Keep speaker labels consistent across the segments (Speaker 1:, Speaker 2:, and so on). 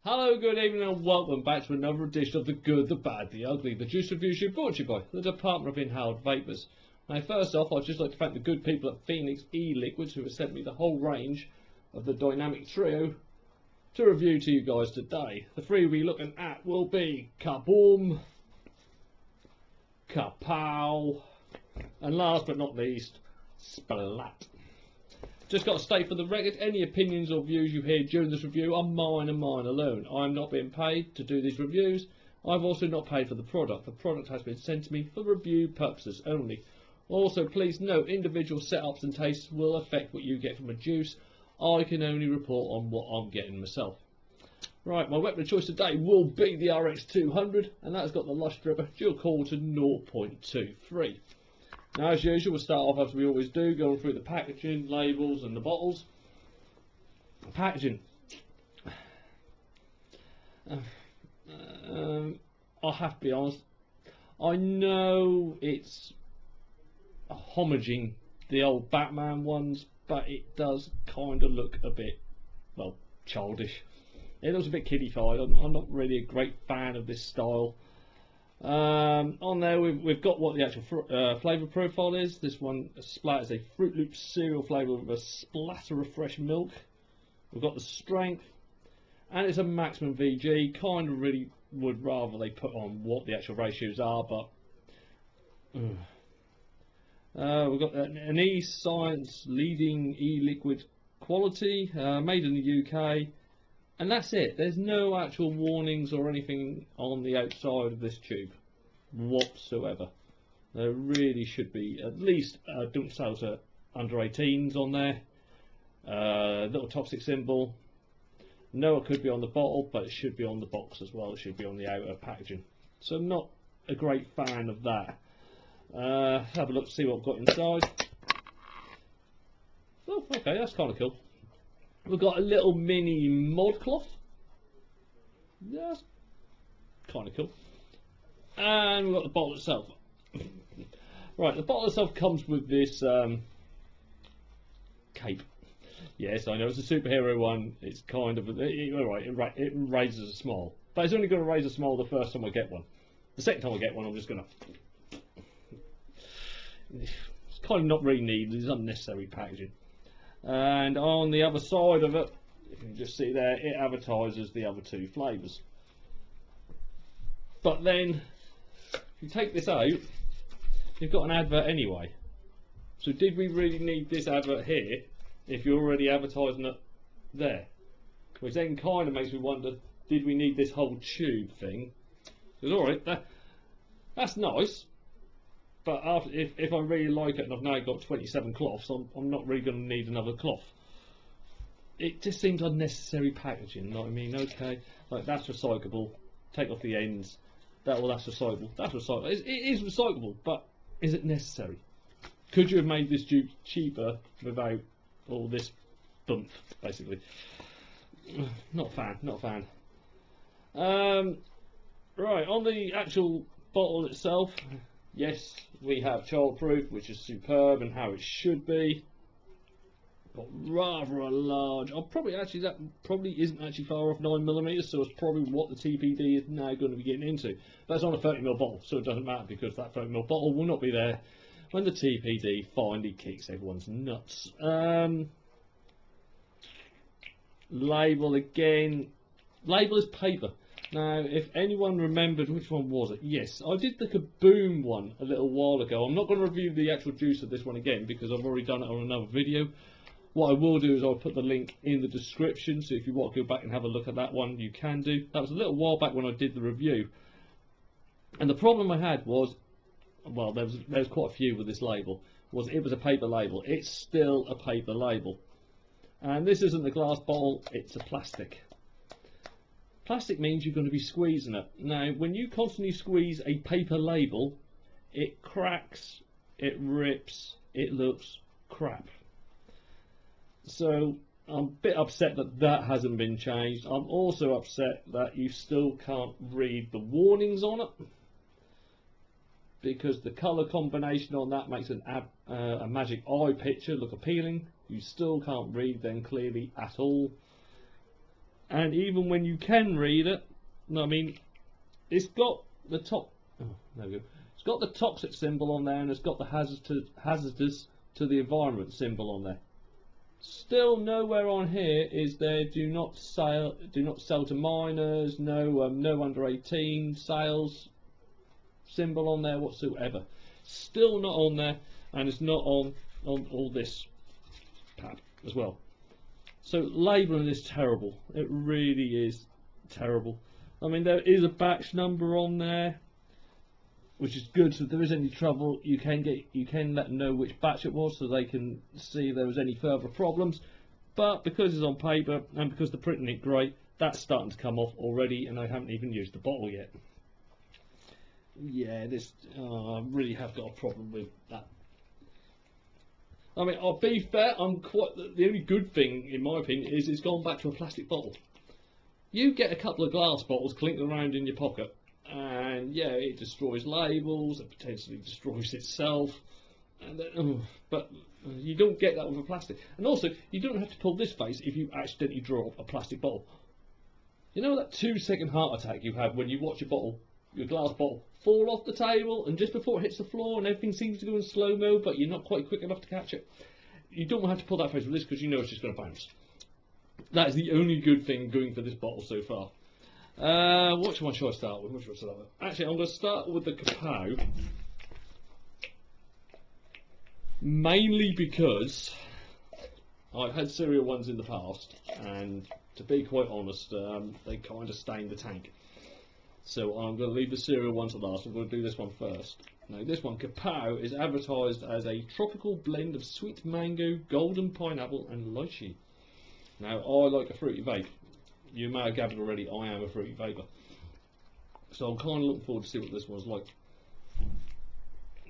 Speaker 1: Hello, good evening and welcome back to another edition of The Good, The Bad, The Ugly, the Juice Review Show brought to you by the Department of Inhaled Vapours. Now first off, I'd just like to thank the good people at Phoenix E-Liquids who have sent me the whole range of the Dynamic Trio to review to you guys today. The three we're looking at will be Kaboom, Kapow, and last but not least, Splat. Just got to state for the record, any opinions or views you hear during this review are mine and mine alone. I'm not being paid to do these reviews. I've also not paid for the product. The product has been sent to me for review purposes only. Also, please note, individual setups and tastes will affect what you get from a juice. I can only report on what I'm getting myself. Right, my weapon of choice today will be the RX200, and that's got the Lush Dripper dual core to 0.23. Now, as usual, we'll start off as we always do, going through the packaging, labels and the bottles. Packaging. I'll have to be honest, I know it's homaging the old Batman ones, but it does kind of look a bit, well, childish. It looks a bit kiddified. I'm not really a great fan of this style. On there we've got what the actual flavour profile is. This one, Splat, is a Fruit Loops cereal flavour with a splatter of fresh milk. We've got the strength, and it's a maximum VG. Kind of really would rather they put on what the actual ratios are, but we've got an E-Science leading e-liquid quality, made in the UK. And that's it. There's no actual warnings or anything on the outside of this tube whatsoever. There really should be at least don't sell to under 18s on there. Little toxic symbol. No, it could be on the bottle, but it should be on the box as well. It should be on the outer packaging. So I'm not a great fan of that. Have a look to see what I've got inside. Oh, okay, that's kind of cool. We've got a little mini mod cloth. Yeah, that's kind of cool. And we've got the bottle itself. Right, the bottle itself comes with this cape. Yes, I know it's a superhero one. It's kind of it raises a smile, but it's only going to raise a smile the first time I get one. The second time I get one, I'm just going to. It's kind of not really needed. It's unnecessary packaging. And on the other side of it, you can just see there, it advertises the other two flavours. But then, if you take this out, you've got an advert anyway. So did we really need this advert here if you're already advertising it there? Which then kind of makes me wonder, did we need this whole tube thing? Because alright, that's nice. But after, if I really like it and I've now got 27 cloths, I'm not really going to need another cloth. It just seems unnecessary packaging, you know what I mean? Okay, like that's recyclable, take off the ends, that's recyclable, that's recyclable. It is recyclable, but is it necessary? Could you have made this tube cheaper without all this bump, basically? Not a fan, not a fan. Right, on the actual bottle itself, yes, we have childproof, which is superb and how it should be. Got rather a large. That probably isn't actually far off 9mm, so it's probably what the TPD is now going to be getting into. That's on a 30ml bottle, so it doesn't matter because that 30ml bottle will not be there when the TPD finally kicks everyone's nuts. Label again. Label is paper. Now, if anyone remembered, which one was it? Yes, I did the Kaboom one a little while ago. I'm not going to review the actual juice of this one again because I've already done it on another video. What I will do is I'll put the link in the description, so if you want to go back and have a look at that one, you can do. That was a little while back when I did the review. And the problem I had was, well, there was quite a few with this label, was it was a paper label. It's still a paper label. And this isn't a glass bottle, it's a plastic. Plastic means you're going to be squeezing it. Now, when you constantly squeeze a paper label, it cracks, it rips, it looks crap. So, I'm a bit upset that that hasn't been changed. I'm also upset that you still can't read the warnings on it, because the colour combination on that makes a magic eye picture look appealing. You still can't read them clearly at all. And even when you can read it, no, I mean, it's got the top. Oh, there we go. It's got the toxic symbol on there, and it's got the hazardous to the environment symbol on there. Still nowhere on here is there do not sell to minors, no under 18 sales symbol on there whatsoever. Still not on there, and it's not on all this pad as well. So labelling is terrible. It really is terrible. I mean, there is a batch number on there, which is good. So if there is any trouble, you can let them know which batch it was, so they can see if there was any further problems. But because it's on paper and because the printing ain't great, that's starting to come off already, and I haven't even used the bottle yet. Yeah, I really have got a problem with that. I mean, I'll be fair, the only good thing, in my opinion, is it's gone back to a plastic bottle. You get a couple of glass bottles clinking around in your pocket, and yeah, it destroys labels, it potentially destroys itself, and but you don't get that with a plastic. And also, you don't have to pull this face if you accidentally drop a plastic bottle. You know that 2-second heart attack you have when you watch your glass bottle, fall off the table, and just before it hits the floor and everything seems to go in slow-mo, but you're not quite quick enough to catch it? You don't have to pull that face with this because you know it's just going to bounce. That is the only good thing going for this bottle so far. Which one should I start with? Actually, I'm going to start with the Kapow, mainly because I've had cereal ones in the past, and to be quite honest, they kind of stain the tank. So I'm going to leave the cereal one to last. I'm going to do this one first. Now, this one, Kapow, is advertised as a tropical blend of sweet mango, golden pineapple, and lychee. Now, I like a fruity vape. You may have gathered already, I am a fruity vaper. So I'm kind of looking forward to see what this one's like.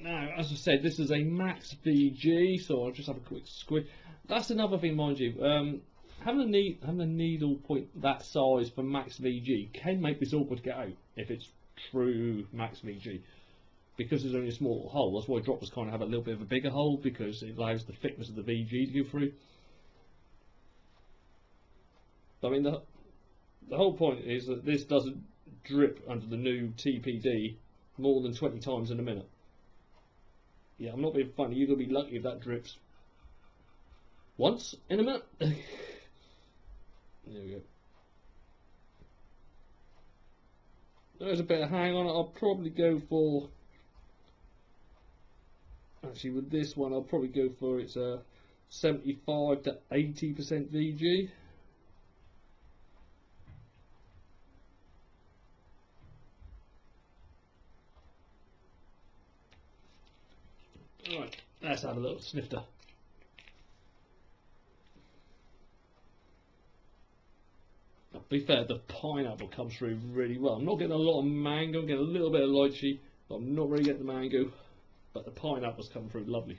Speaker 1: Now, as I said, this is a Max VG, so I'll just have a quick squid. That's another thing, mind you. Having a needle point that size for Max VG can make this awkward to get out if it's true Max VG. Because there's only a small hole, that's why droppers kind of have a little bit of a bigger hole, because it allows the thickness of the VG to go through. I mean, the whole point is that this doesn't drip under the new TPD more than 20 times in a minute. Yeah, I'm not being funny, you're going to be lucky if that drips once in a minute. There we go. There's a bit of hang on it. I'll probably go for, actually with this one I'll probably go for it's a 75 to 80% VG. Right, let's have a little snifter. To be fair, the pineapple comes through really well. I'm not getting a lot of mango, I'm getting a little bit of lychee, but I'm not really getting the mango. But the pineapple's come through lovely.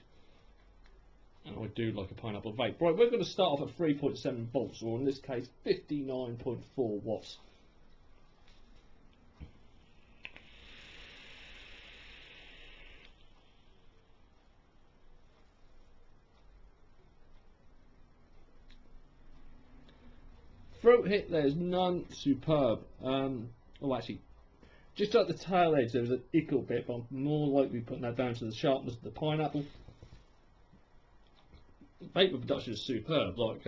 Speaker 1: And I do like a pineapple vape. Right, we're going to start off at 3.7 volts, or in this case, 59.4 watts. Throat hit, there's none. Superb. Oh, actually, just at the tail edge there was an ickle bit, but I'm more likely putting that down to the sharpness of the pineapple. Vapor production is superb. Like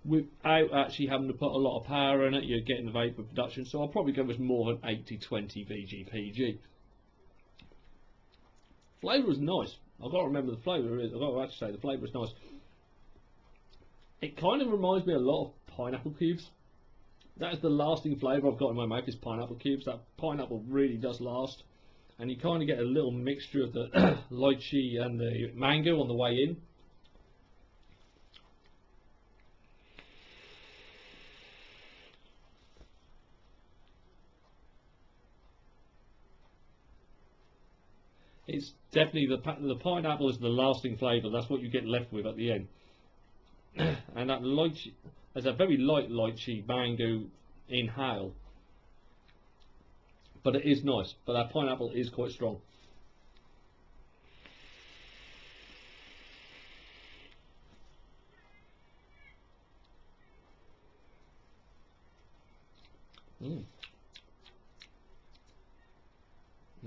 Speaker 1: without actually having to put a lot of power in it, you're getting the vapor production. So I'll probably go with more than 80-20 VGPG. Flavour is nice. I've got to remember the flavour is. I've got to actually say the flavour is nice. It kind of reminds me a lot of pineapple cubes. That is the lasting flavour I've got in my mouth, is pineapple cubes. That pineapple really does last. And you kind of get a little mixture of the lychee and the mango on the way in. It's definitely the pineapple is the lasting flavour. That's what you get left with at the end. And that lychee, there's a very light lychee mango inhale, but it is nice. But that pineapple is quite strong.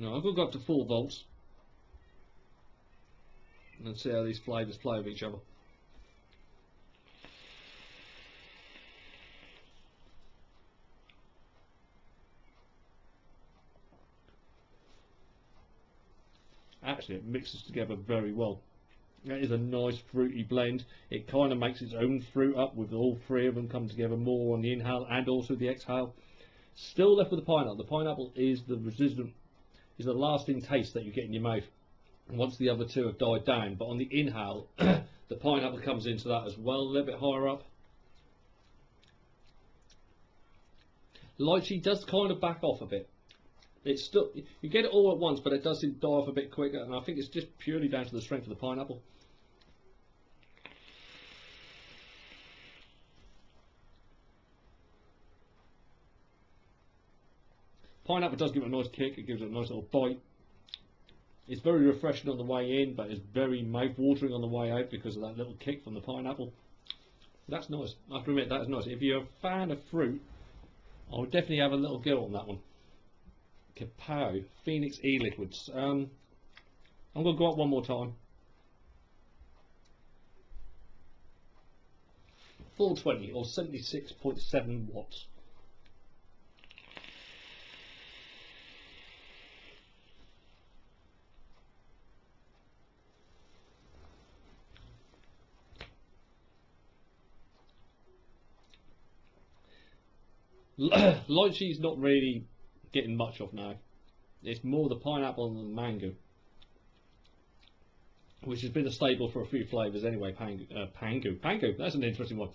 Speaker 1: No, I've got to go up to 4 volts and see how these flavours play with each other. Actually, it mixes together very well. That is a nice fruity blend. It kind of makes its own fruit up with all 3 of them come together more on the inhale and also the exhale. Still left with the pineapple. The pineapple is the resistant, is the lasting taste that you get in your mouth once the other 2 have died down. But on the inhale, the pineapple comes into that as well, a little bit higher up. Lychee does kind of back off a bit. It's still, you get it all at once, but it does seem to die off a bit quicker, and I think it's just purely down to the strength of the pineapple. Pineapple does give it a nice kick, it gives it a nice little bite. It's very refreshing on the way in, but it's very mouth-watering on the way out because of that little kick from the pineapple. That's nice. I have to admit, that is nice. If you're a fan of fruit, I would definitely have a little go on that one. Kapow, Phoenix E-Liquids. I'm going to go up one more time. 420 or 76.7 watts. Lychee's not really getting much of now. It's more the pineapple and the mango, which has been a staple for a few flavours anyway. Pango, that's an interesting one.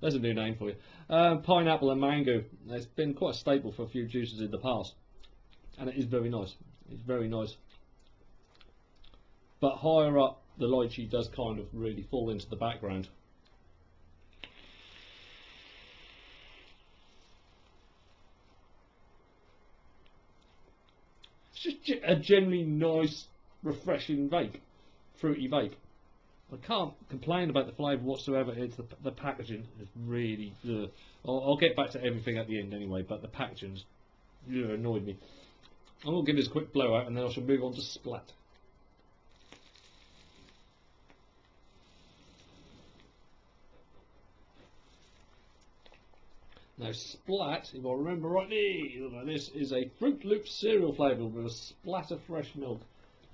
Speaker 1: That's a new name for you. Pineapple and mango, it's been quite a staple for a few juices in the past, and it is very nice. It's very nice. But higher up, the lychee does kind of really fall into the background. It's just a generally nice, refreshing vape, fruity vape. I can't complain about the flavour whatsoever. It's the packaging is really. I'll get back to everything at the end anyway, but the packaging's annoyed me. I'm going to give this a quick blowout and then I shall move on to Splat. Now Splat, if I remember rightly, this is a Fruit Loop cereal flavour with a splat of fresh milk.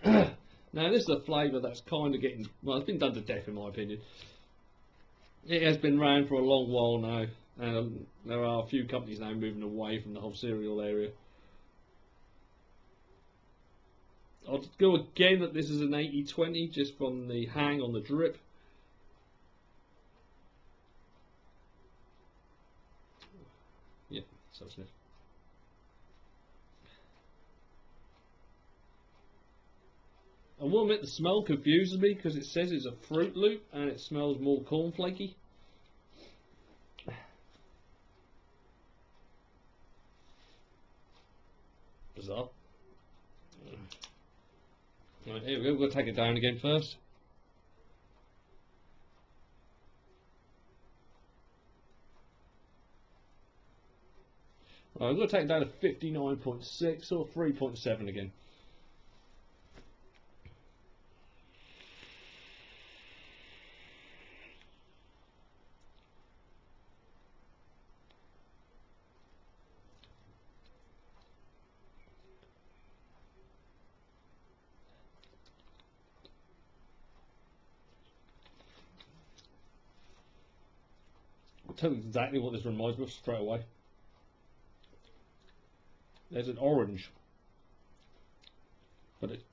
Speaker 1: Now this is a flavour that's kind of getting, well, it's been done to death in my opinion. It has been around for a long while now, and there are a few companies now moving away from the whole cereal area. I'll go again that this is an 80-20 just from the hang on the drip. Yeah, so sniff. I will admit the smell confuses me because it says it's a Fruit Loop and it smells more cornflakey. Bizarre. Right, here we go, we'll take it down again first. Right, I'm going to take it down to 59.6 or 3.7 again. I'll tell you exactly what this reminds me of straight away. There's an orange, but it.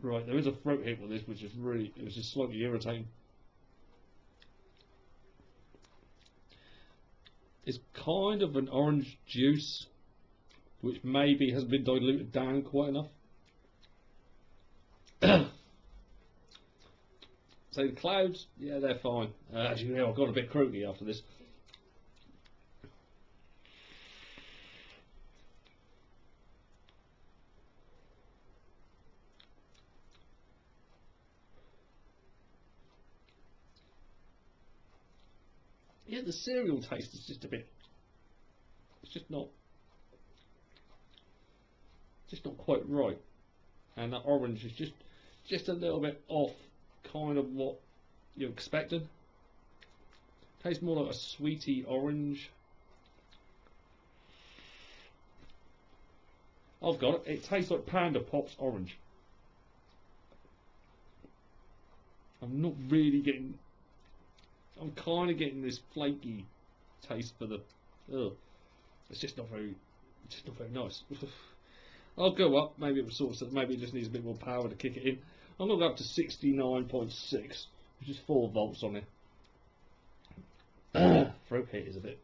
Speaker 1: Right, there is a throat hit with this, which is really, it's just slightly irritating. It's kind of an orange juice, which maybe hasn't been diluted down quite enough. So the clouds, yeah, they're fine. As you know, I've got a bit croaky after this. yeah, the cereal taste is just a bit. It's just not quite right, and that orange is just a little bit off, kind of what you expected. Tastes more like a sweety orange. I've got it. It tastes like Panda Pops orange. I'm not really getting. I'm kind of getting this flaky taste for the. Ugh. It's just not very nice. I'll go up. Maybe it was sort of. Maybe it just needs a bit more power to kick it in. I'm gonna go up to 69.6, which is 4 volts on it. Throat hit is a bit.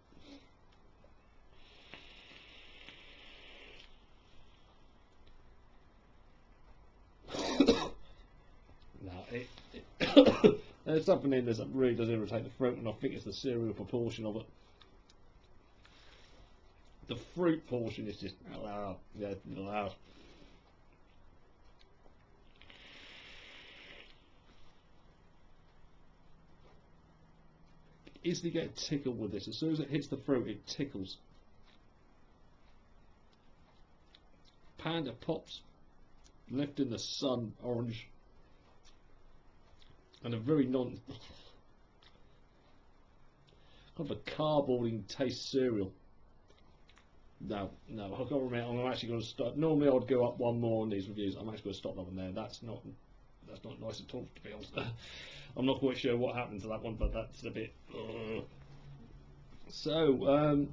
Speaker 1: There's something in this that really does irritate the throat, and I think it's the cereal proportion of it. The fruit portion is just loud. Yeah, loud. Easily get a tickle with this. As soon as it hits the throat, it tickles. Panda Pops, left in the sun, orange. And a very kind of a cardboarding taste cereal. No, I've got to admit, I'm actually going to stop. Normally I'd go up one more on these reviews. I'm actually going to stop that one there. That's not nice at all, to be honest. I'm not quite sure what happened to that one, but that's a bit. So,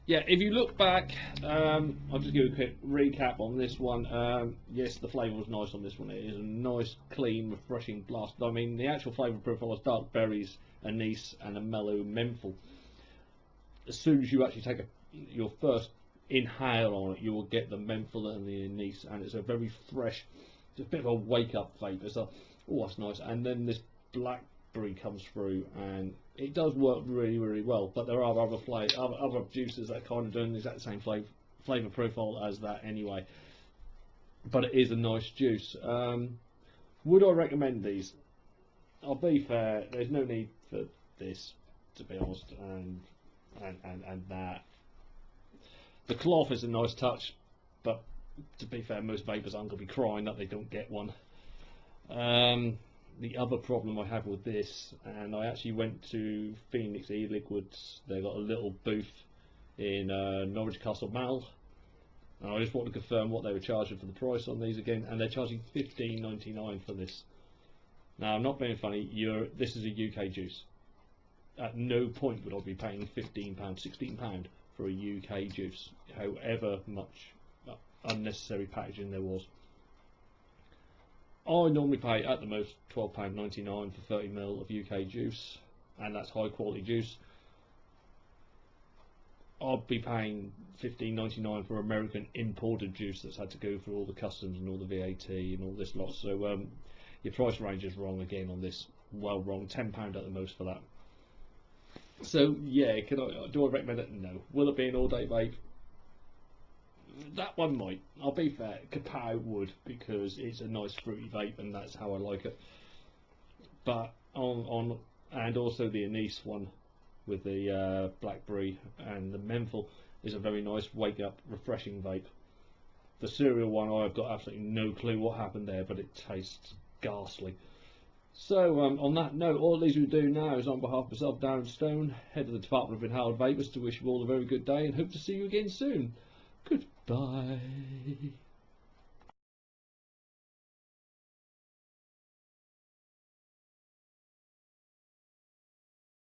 Speaker 1: yeah, if you look back, I'll just give a quick recap on this one. Yes, the flavour was nice on this one. It is a nice, clean, refreshing blast. I mean, the actual flavour profile is dark berries, anise, and a mellow menthol. As soon as you actually take your first inhale on it, you will get the menthol and the anise, and it's a very fresh, it's a bit of a wake-up vapour. So, oh, that's nice. And then this blackberry comes through, and it does work really, really well. But there are other juices that kind of do the exact same flavour profile as that anyway. But it is a nice juice. Would I recommend these? I'll be fair. There's no need for this, to be honest, and that. The cloth is a nice touch, but to be fair, most vapors aren't going to be crying that they don't get one. The other problem I have with this, and I actually went to Phoenix E-Liquids, they got a little booth in Norwich Castle Mall, and I just want to confirm what they were charging for the price on these again, and they're charging $15.99 for this. Now, I'm not being funny, this is a UK juice. At no point would I be paying £15, £16 for a UK juice, however much unnecessary packaging there was. I normally pay at the most £12.99 for 30ml of UK juice, and that's high quality juice. I'd be paying $15.99 for American imported juice that's had to go through all the customs and all the VAT and all this lot. So your price range is wrong again on this. Well, wrong. £10 at the most for that. So yeah, do I recommend it? No. Will it be an all-day vape? That one might. I'll be fair. Kapow would, because it's a nice fruity vape, and that's how I like it. But and also the anise one with the blackberry and the menthol is a very nice wake-up, refreshing vape. The cereal one, I've got absolutely no clue what happened there, but it tastes ghastly. So on that note, all it leaves me to do now is, on behalf of myself, Darren Stone, head of the Department of Inhaled Vapours, to wish you all a very good day and hope to see you again soon. Good.